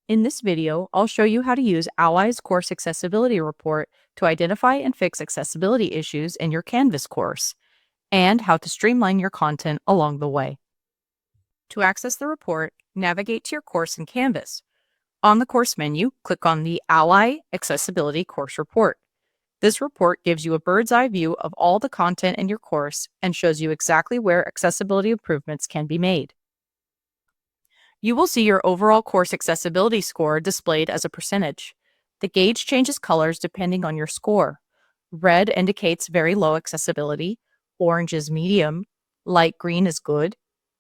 In this video, I'll show you how to use Ally's Course Accessibility Report to identify and fix accessibility issues in your Canvas course, and how to streamline your content along the way. To access the report, navigate to your course in Canvas. On the course menu, click on the Ally Accessibility Course Report. This report gives you a bird's eye view of all the content in your course and shows you exactly where accessibility improvements can be made. You will see your overall course accessibility score displayed as a percentage. The gauge changes colors depending on your score. Red indicates very low accessibility, orange is medium, light green is good,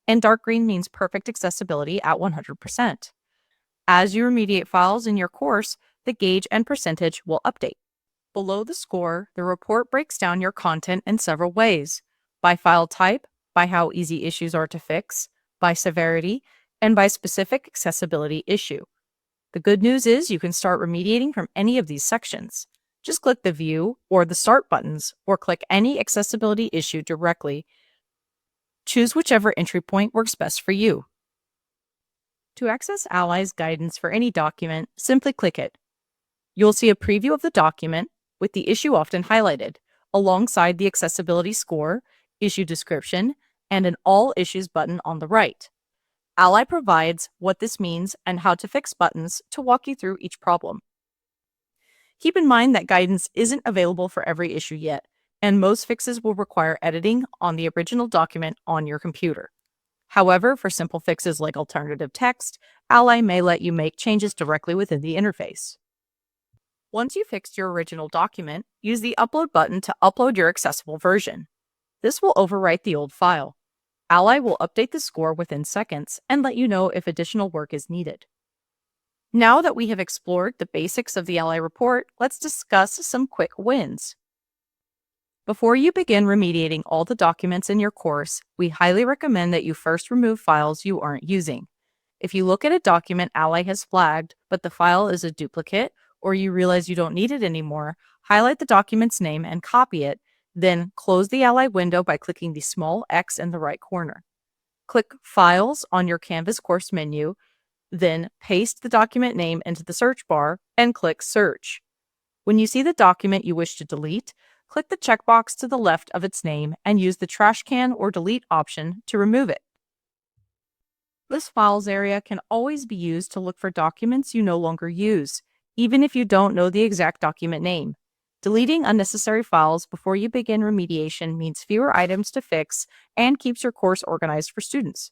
and dark green means perfect accessibility at 100%. As you remediate files in your course, the gauge and percentage will update. Below the score, the report breaks down your content in several ways: by file type, by how easy issues are to fix, by severity, and by specific accessibility issue. The good news is you can start remediating from any of these sections. Just click the View or the Start buttons, or click any accessibility issue directly. Choose whichever entry point works best for you. To access Ally's guidance for any document, simply click it. You'll see a preview of the document with the issue often highlighted, alongside the accessibility score, issue description, and an All Issues button on the right. Ally provides what this means and how to fix buttons to walk you through each problem. Keep in mind that guidance isn't available for every issue yet, and most fixes will require editing on the original document on your computer. However, for simple fixes like alternative text, Ally may let you make changes directly within the interface. Once you've fixed your original document, use the Upload button to upload your accessible version. This will overwrite the old file. Ally will update the score within seconds and let you know if additional work is needed. Now that we have explored the basics of the Ally report, let's discuss some quick wins. Before you begin remediating all the documents in your course, we highly recommend that you first remove files you aren't using. If you look at a document Ally has flagged, but the file is a duplicate, or you realize you don't need it anymore, highlight the document's name and copy it, then close the Ally window by clicking the small X in the right corner. Click Files on your Canvas course menu, then paste the document name into the search bar and click Search. When you see the document you wish to delete, click the checkbox to the left of its name and use the trash can or delete option to remove it. This Files area can always be used to look for documents you no longer use, even if you don't know the exact document name. Deleting unnecessary files before you begin remediation means fewer items to fix and keeps your course organized for students.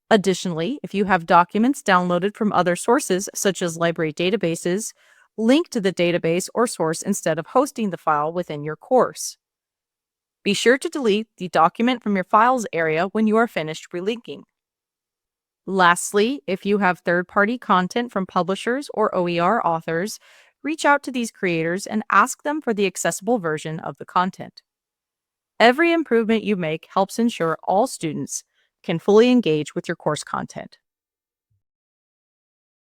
Additionally, if you have documents downloaded from other sources, such as library databases, link to the database or source instead of hosting the file within your course. Be sure to delete the document from your Files area when you are finished relinking. Lastly, if you have third-party content from publishers or OER authors, reach out to these creators and ask them for the accessible version of the content. Every improvement you make helps ensure all students can fully engage with your course content.